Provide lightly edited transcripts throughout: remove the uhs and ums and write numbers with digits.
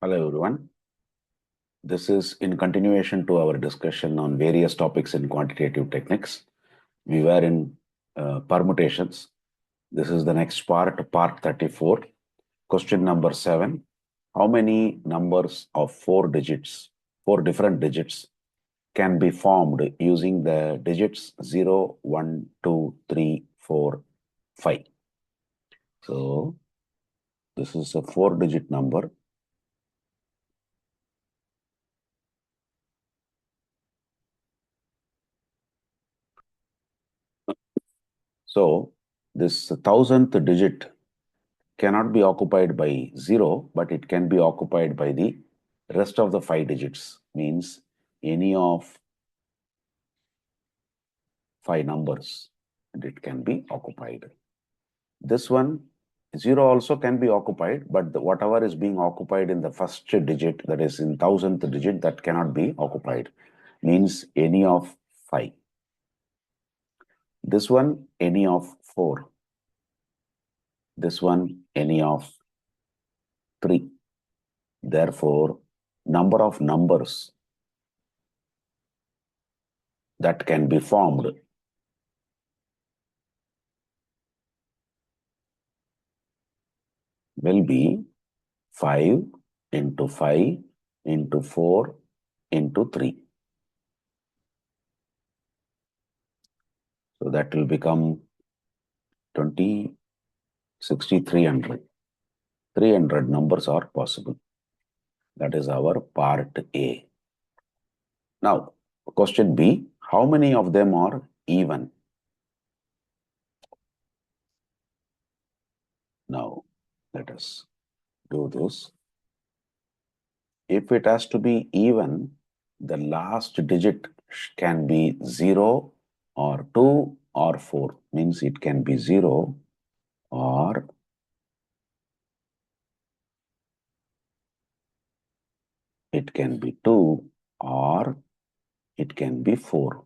Hello everyone. This is in continuation to our discussion on various topics in quantitative techniques. We were in permutations. This is the next part 34. Question number 7. How many numbers of four different digits, can be formed using the digits 0, 1, 2, 3, 4, 5? So, this is a 4-digit number. So, this 1000th digit cannot be occupied by 0, but it can be occupied by the rest of the 5 digits, means any of 5 numbers, and it can be occupied. This one, 0 also can be occupied, but whatever is being occupied in the first digit, that is in 1000th digit, that cannot be occupied, means any of 5. This one, any of 4. This one, any of 3. Therefore, number of numbers that can be formed will be 5 into 5 into 4 into 3. So that will become 20, 60, 300. 300 numbers are possible. That is our part A. Now, question B, how many of them are even? Now, let us do this. If it has to be even, the last digit can be 0 or 2 or 4. Means it can be 0 or it can be 2 or it can be 4.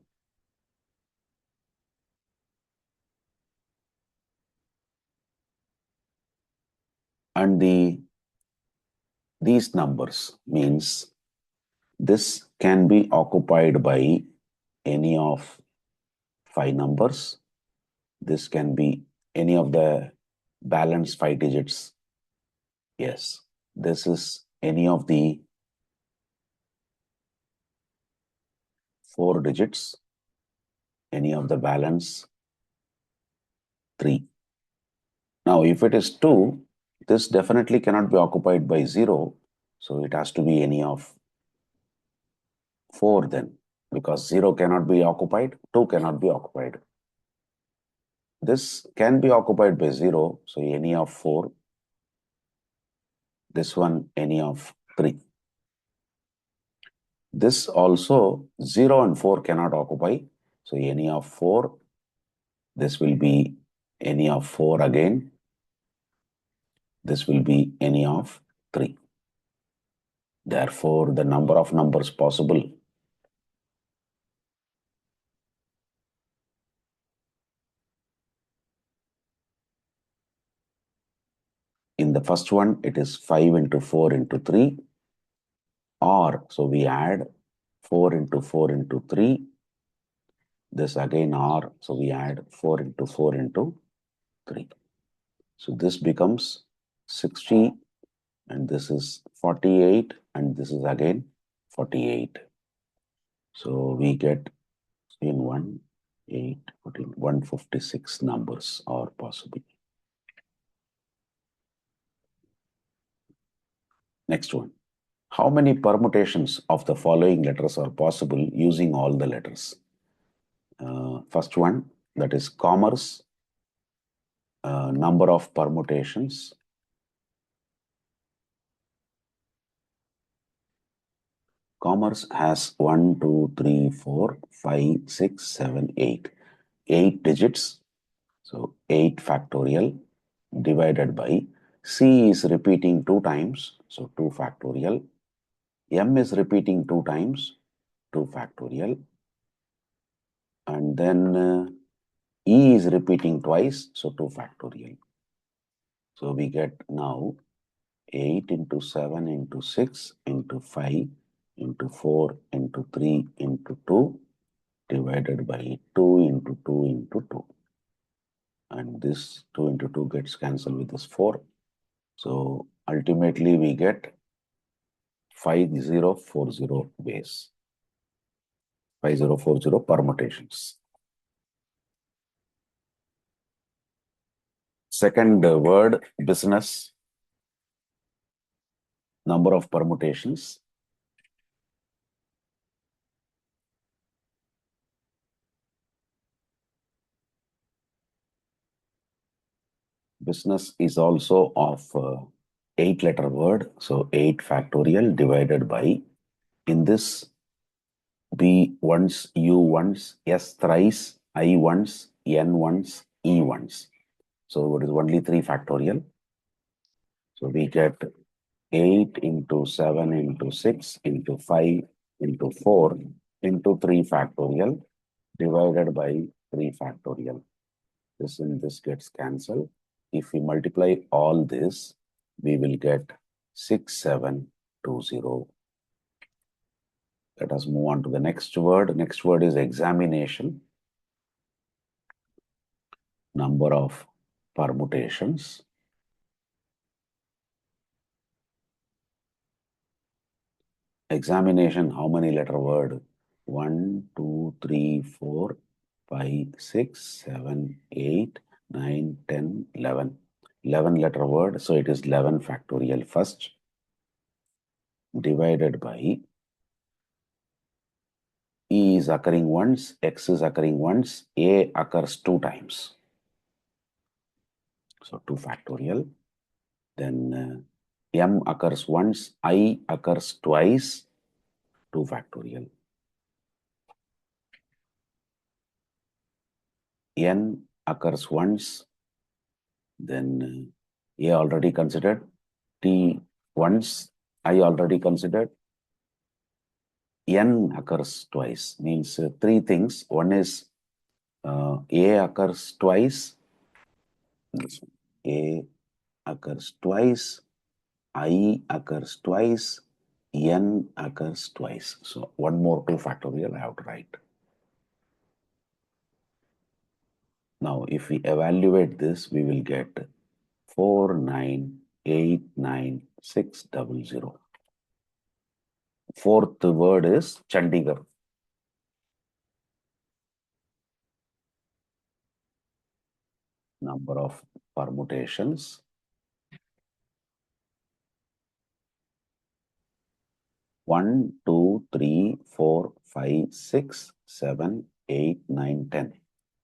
And these numbers means this can be occupied by any of 5 numbers. This can be any of the balanced 5 digits. Yes, this is any of the 4 digits, any of the balance 3. Now, if it is 2, this definitely cannot be occupied by 0. So it has to be any of 4 then, because 0 cannot be occupied, 2 cannot be occupied. This can be occupied by 0, so any of 4. This one, any of 3. This also 0 and 4 cannot occupy, so any of 4. This will be any of 4 again. This will be any of 3. Therefore, the number of numbers possible in the first one, it is 5 into 4 into 3, or so we add 4 into 4 into 3. This again or, so we add 4 into 4 into 3. So this becomes 60, and this is 48, and this is again 48. So we get in 1, 8, 14, 156 numbers are possible. Next one. How many permutations of the following letters are possible using all the letters? First one, that is commerce, number of permutations. Commerce has 1, 2, 3, 4, 5, 6, 7, 8. 8 digits. So 8 factorial divided by C is repeating 2 times. So 2 factorial. M is repeating 2 times. 2 factorial. And then E is repeating twice. So 2 factorial. So we get now 8 into 7 into 6 into 5 into 4 into 3 into 2 divided by 2 into 2 into 2. And this 2 into 2 gets cancelled with this 4. So ultimately we get 5040 base. 5040 permutations. Second word, business. Number of permutations. Business is also of 8-letter word. So 8 factorial divided by, in this, B once, U once, S thrice, I once, N once, E once. So it is only 3 factorial. So we get 8 into 7 into 6 into 5 into 4 into 3 factorial divided by 3 factorial. This and this gets cancelled. If we multiply all this, we will get 6720. Let us move on to the next word. Next word is examination. Number of permutations. Examination, how many letter word? 1, 2, 3, 4, 5, 6, 7, 8, 9, 10, 11. 11 letter word, so it is 11 factorial first divided by E is occurring once, X is occurring once, A occurs 2 times. So 2 factorial. Then M occurs once, I occurs twice, 2 factorial. N occurs once, then A already considered, T once, I already considered, N occurs twice, means 3 things. One is A occurs twice, A occurs twice, I occurs twice, N occurs twice. So one more 2 factorial I have to write. Now if we evaluate this, we will get 4989600. Fourth word is Chandigarh. Number of permutations. 1, 2, 3, 4, 5, 6, 7, 8, 9, 10.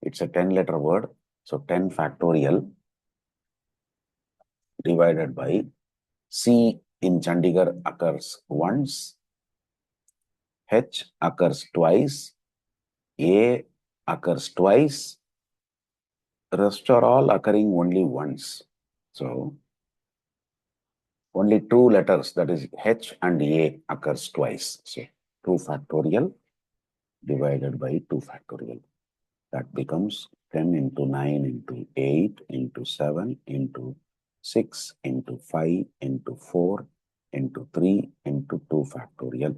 It's a 10-letter word. So 10 factorial divided by C in Chandigarh occurs once, H occurs twice, A occurs twice, rest are all occurring only once. So only 2 letters, that is H and A, occurs twice. So 2 factorial divided by 2 factorial. That becomes 10 into 9 into 8 into 7 into 6 into 5 into 4 into 3 into 2 factorial.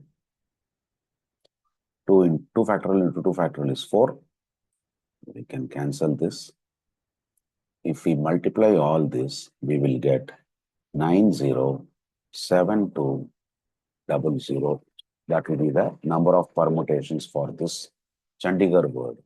2 factorial into 2 factorial is 4. We can cancel this. If we multiply all this, we will get 907200. That will be the number of permutations for this Chandigarh word.